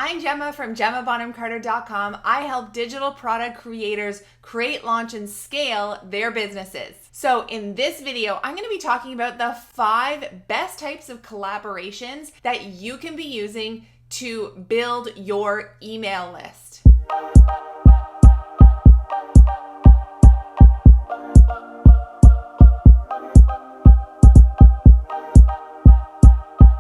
I'm Gemma from GemmaBonham-Carter.com. I help digital product creators create, launch, and scale their businesses. So in this video, I'm going to be talking about the 5 best types of collaborations that you can be using to build your email list.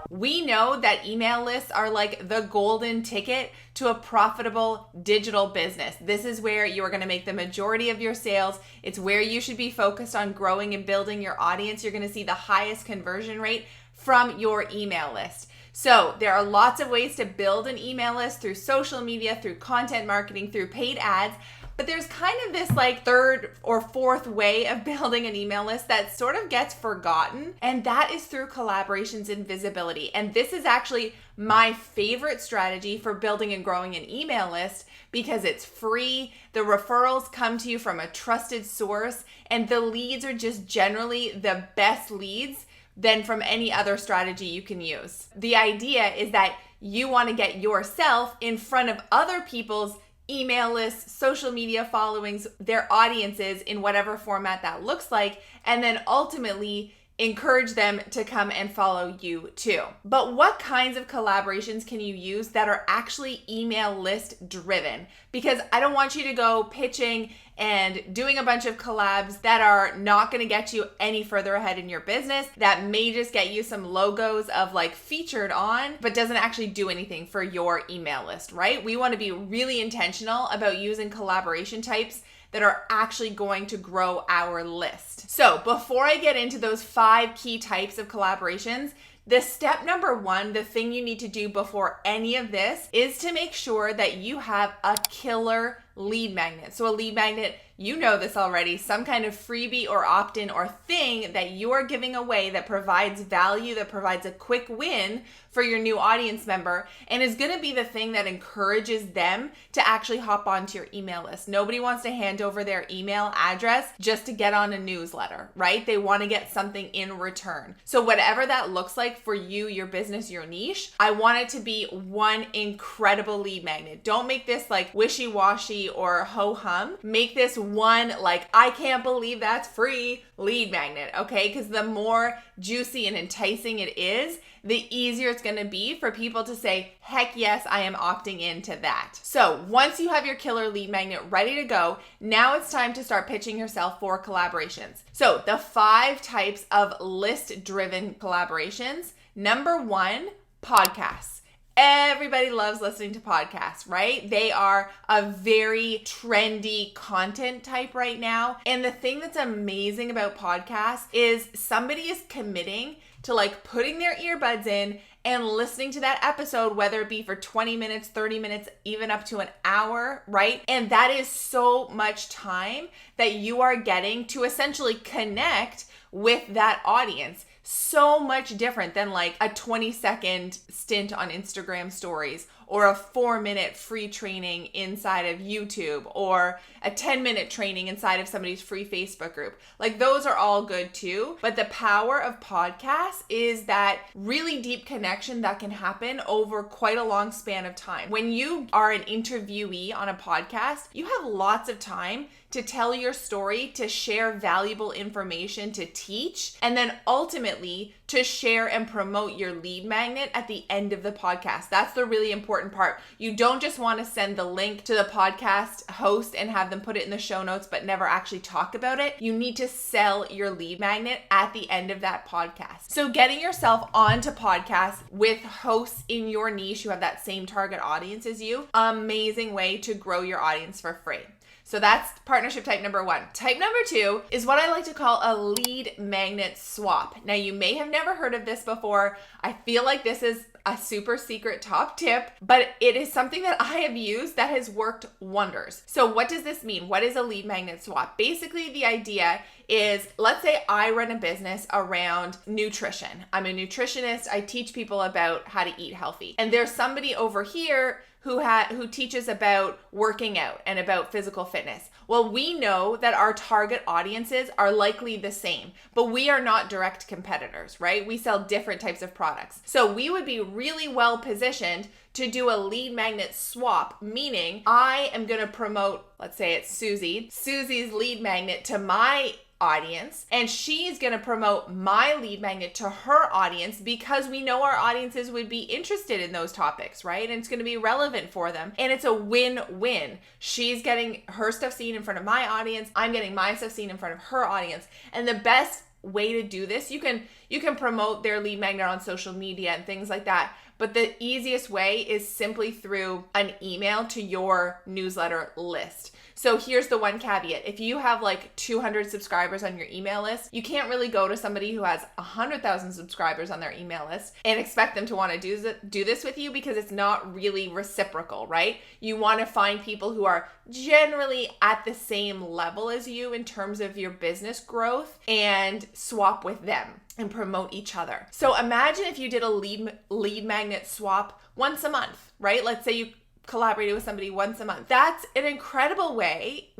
We know that email lists are like the golden ticket to a profitable digital business. This is where you're going to make the majority of your sales. It's where you should be focused on growing and building your audience. You're going to see the highest conversion rate from your email list. So there are lots of ways to build an email list through social media, through content marketing, through paid ads. But there's kind of this like 3rd or 4th way of building an email list that sort of gets forgotten, and that is through collaborations and visibility. And this is actually my favorite strategy for building and growing an email list because it's free, the referrals come to you from a trusted source, and the leads are just generally the best leads than from any other strategy you can use. The idea is that you want to get yourself in front of other people's email lists, social media followings, their audiences in whatever format that looks like, and then ultimately encourage them to come and follow you too. But what kinds of collaborations can you use that are actually email list driven? Because I don't want you to go pitching and doing a bunch of collabs that are not going to get you any further ahead in your business, that may just get you some logos of like featured on, but doesn't actually do anything for your email list, right? We want to be really intentional about using collaboration types that are actually going to grow our list. So before I get into those 5 key types of collaborations, the step number 1, the thing you need to do before any of this is to make sure that you have a killer lead magnet. So a lead magnet, you know this already, some kind of freebie or opt-in or thing that you are giving away that provides value, that provides a quick win for your new audience member, and is going to be the thing that encourages them to actually hop onto your email list. Nobody wants to hand over their email address just to get on a newsletter, right? They want to get something in return. So whatever that looks like for you, your business, your niche, I want it to be one incredible lead magnet. Don't make this like wishy-washy or ho-hum. Make this one like, I can't believe that's free lead magnet, okay? Because the more juicy and enticing it is, the easier it's going to be for people to say, heck yes, I am opting into that. So once you have your killer lead magnet ready to go, now it's time to start pitching yourself for collaborations. So the 5 types of list-driven collaborations. Number 1, podcasts. Everybody loves listening to podcasts, right? They are a very trendy content type right now. And the thing that's amazing about podcasts is somebody is committing to like putting their earbuds in and listening to that episode, whether it be for 20 minutes, 30 minutes, even up to an hour, right? And that is so much time that you are getting to essentially connect with that audience. So much different than like a 20-second stint on Instagram stories or a 4-minute free training inside of YouTube or a 10-minute training inside of somebody's free Facebook group. Like those are all good too. But the power of podcasts is that really deep connection that can happen over quite a long span of time. When you are an interviewee on a podcast, you have lots of time to tell your story, to share valuable information, to teach, and then ultimately to share and promote your lead magnet at the end of the podcast. That's the really important part. You don't just want to send the link to the podcast host and have them put it in the show notes, but never actually talk about it. You need to sell your lead magnet at the end of that podcast. So getting yourself onto podcasts with hosts in your niche who have that same target audience as you, amazing way to grow your audience for free. So that's partnership type number 1. Type number 2 is what I like to call a lead magnet swap. Now, you may have never heard of this before. I feel like this is a super secret top tip, but it is something that I have used that has worked wonders. So what does this mean? What is a lead magnet swap? Basically, the idea is, let's say I run a business around nutrition. I'm a nutritionist. I teach people about how to eat healthy. And there's somebody over here who teaches about working out and about physical fitness. Well, we know that our target audiences are likely the same, but we are not direct competitors, right? We sell different types of products. So we would be really well positioned to do a lead magnet swap, meaning I am going to promote, let's say it's Susie's lead magnet to my audience, and she's going to promote my lead magnet to her audience because we know our audiences would be interested in those topics, right? And it's going to be relevant for them. And it's a win-win. She's getting her stuff seen in front of my audience. I'm getting my stuff seen in front of her audience. And the best way to do this, you can promote their lead magnet on social media and things like that. But the easiest way is simply through an email to your newsletter list. So here's the one caveat. If you have like 200 subscribers on your email list, you can't really go to somebody who has 100,000 subscribers on their email list and expect them to want to do this with you, because it's not really reciprocal, right? You want to find people who are generally at the same level as you in terms of your business growth and swap with them and promote each other. So imagine if you did a lead magnet swap once a month, right? Let's say you collaborated with somebody once a month. That's an incredible way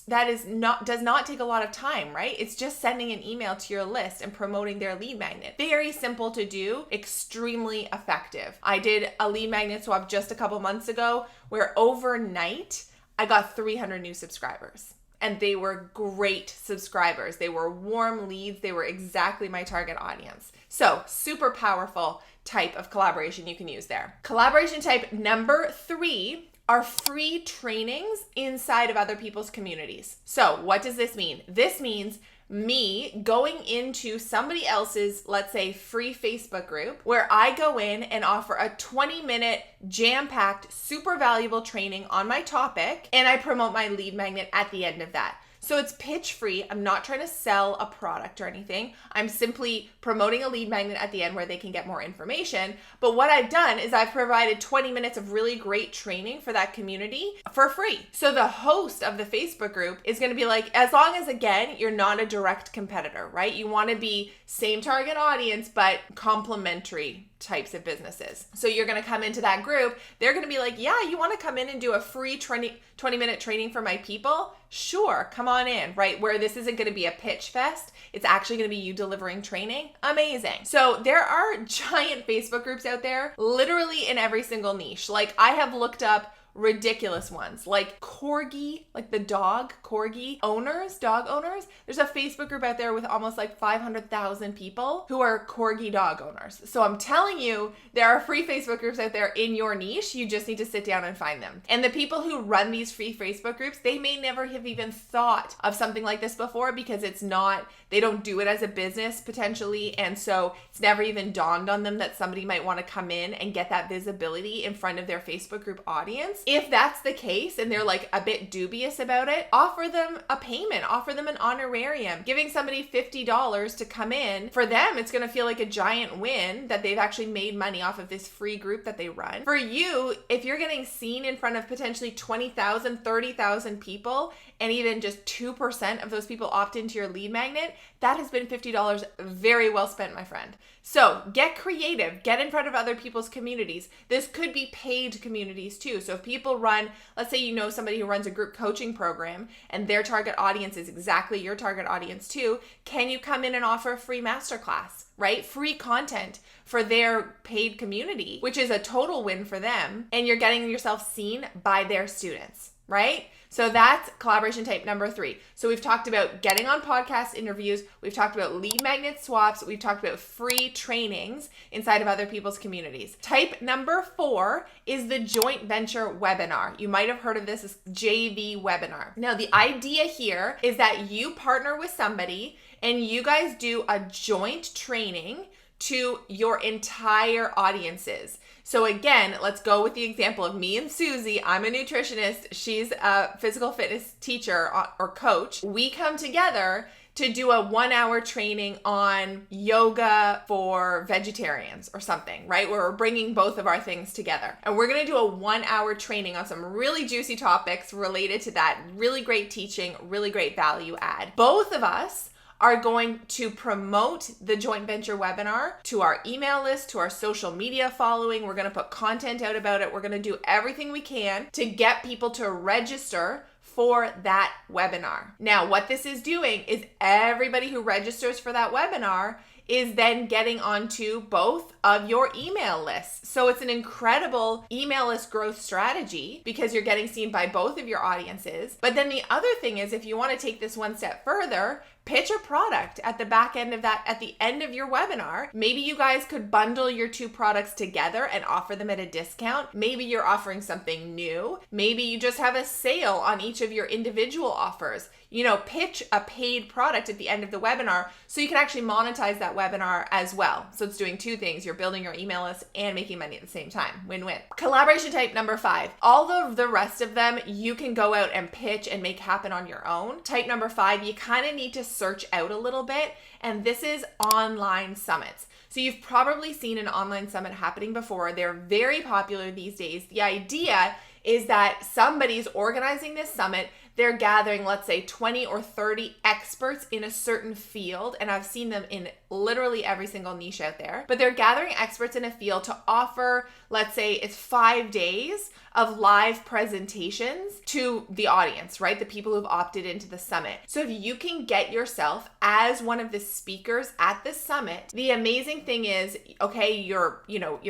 does not take a lot of time, right? It's just sending an email to your list and promoting their lead magnet. Very simple to do, extremely effective. I did a lead magnet swap just a couple months ago where overnight I got 300 new subscribers. And they were great subscribers. They were warm leads. They were exactly my target audience. So super powerful type of collaboration you can use there. Collaboration type number 3 are free trainings inside of other people's communities. So what does this mean? This means me going into somebody else's, let's say, free Facebook group where I go in and offer a 20-minute jam-packed, super valuable training on my topic, and I promote my lead magnet at the end of that. So it's pitch free. I'm not trying to sell a product or anything. I'm simply promoting a lead magnet at the end where they can get more information. But what I've done is I've provided 20 minutes of really great training for that community for free. So the host of the Facebook group is going to be like, as long as, again, you're not a direct competitor, right? You want to be same target audience, but complementary types of businesses. So you're going to come into that group. They're going to be like, yeah, you want to come in and do a free 20-minute training for my people? Sure, come on in, right? Where this isn't going to be a pitch fest. It's actually going to be you delivering training. Amazing. So there are giant Facebook groups out there, literally in every single niche. Like I have looked up ridiculous ones like corgi, like the dog owners. There's a Facebook group out there with almost like 500,000 people who are corgi dog owners. So I'm telling you, there are free Facebook groups out there in your niche. You just need to sit down and find them. And the people who run these free Facebook groups, they may never have even thought of something like this before because they don't do it as a business potentially. And so it's never even dawned on them that somebody might want to come in and get that visibility in front of their Facebook group audience. If that's the case and they're like a bit dubious about it, offer them a payment, offer them an honorarium. Giving somebody $50 to come in, for them, it's going to feel like a giant win that they've actually made money off of this free group that they run. For you, if you're getting seen in front of potentially 20,000, 30,000 people, and even just 2% of those people opt into your lead magnet, that has been $50 very well spent, my friend. So get creative, get in front of other people's communities. This could be paid communities too. So if people run, let's say you know somebody who runs a group coaching program and their target audience is exactly your target audience too, can you come in and offer a free masterclass, right? Free content for their paid community, which is a total win for them. And you're getting yourself seen by their students, right? So that's collaboration type number 3. So we've talked about getting on podcast interviews. We've talked about lead magnet swaps. We've talked about free trainings inside of other people's communities. Type number 4 is the joint venture webinar. You might have heard of this as JV webinar. Now, the idea here is that you partner with somebody and you guys do a joint training to your entire audiences. So again, let's go with the example of me and Susie. I'm a nutritionist. She's a physical fitness teacher or coach. We come together to do a 1-hour training on yoga for vegetarians or something, right? Where we're bringing both of our things together. And we're going to do a 1-hour training on some really juicy topics related to that. Really great teaching, really great value add. Both of us are going to promote the joint venture webinar to our email list, to our social media following. We're going to put content out about it. We're going to do everything we can to get people to register for that webinar. Now, what this is doing is everybody who registers for that webinar is then getting onto both of your email lists. So it's an incredible email list growth strategy because you're getting seen by both of your audiences. But then the other thing is, if you want to take this one step further, pitch a product at the back end of that, at the end of your webinar. Maybe you guys could bundle your two products together and offer them at a discount. Maybe you're offering something new. Maybe you just have a sale on each of your individual offers. You know, pitch a paid product at the end of the webinar so you can actually monetize that webinar as well. So it's doing two things. You're building your email list and making money at the same time. Win-win. Collaboration type number 5. All of the rest of them, you can go out and pitch and make happen on your own. Type number 5, you kind of need to search out a little bit. And this is online summits. So you've probably seen an online summit happening before. They're very popular these days. The idea is that somebody's organizing this summit. They're gathering, let's say, 20 or 30 experts in a certain field. And I've seen them in literally every single niche out there. But they're gathering experts in a field to offer, let's say it's 5 days of live presentations to the audience, right? The people who've opted into the summit. So if you can get yourself as one of the speakers at the summit, the amazing thing is, okay, you're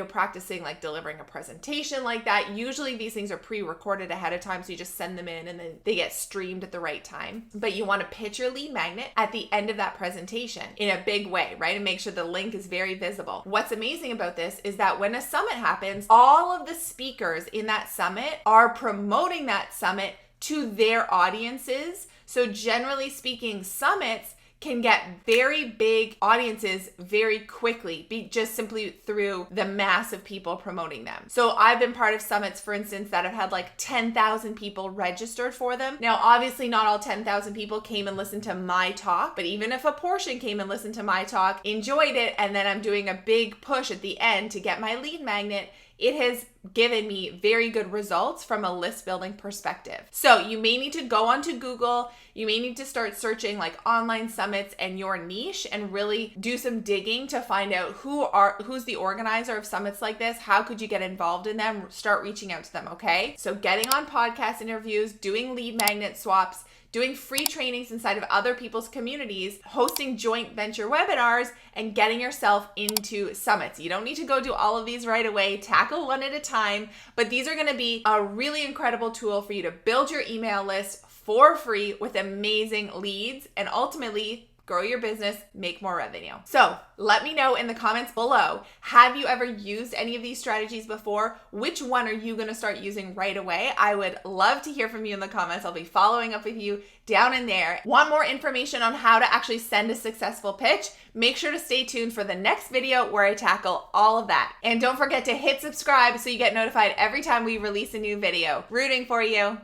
practicing like delivering a presentation like that. Usually these things are pre-recorded ahead of time, so you just send them in and then they get streamed at the right time. But you want to pitch your lead magnet at the end of that presentation in a big way, right? And make sure the link is very visible. What's amazing about this is that when a summit happens, all of the speakers in that summit are promoting that summit to their audiences. So generally speaking, summits can get very big audiences very quickly, just simply through the mass of people promoting them. So I've been part of summits, for instance, that have had like 10,000 people registered for them. Now, obviously not all 10,000 people came and listened to my talk, but even if a portion came and listened to my talk, enjoyed it, and then I'm doing a big push at the end to get my lead magnet, it has given me very good results from a list building perspective. So you may need to go onto Google. You may need to start searching like online summits and your niche and really do some digging to find out who's the organizer of summits like this. How could you get involved in them? Start reaching out to them, okay? So getting on podcast interviews, doing lead magnet swaps, doing free trainings inside of other people's communities, hosting joint venture webinars, and getting yourself into summits. You don't need to go do all of these right away. Tackle one at a time, but these are going to be a really incredible tool for you to build your email list for free with amazing leads and ultimately grow your business, make more revenue. So let me know in the comments below, have you ever used any of these strategies before? Which one are you gonna start using right away? I would love to hear from you in the comments. I'll be following up with you down in there. Want more information on how to actually send a successful pitch? Make sure to stay tuned for the next video where I tackle all of that. And don't forget to hit subscribe so you get notified every time we release a new video. Rooting for you.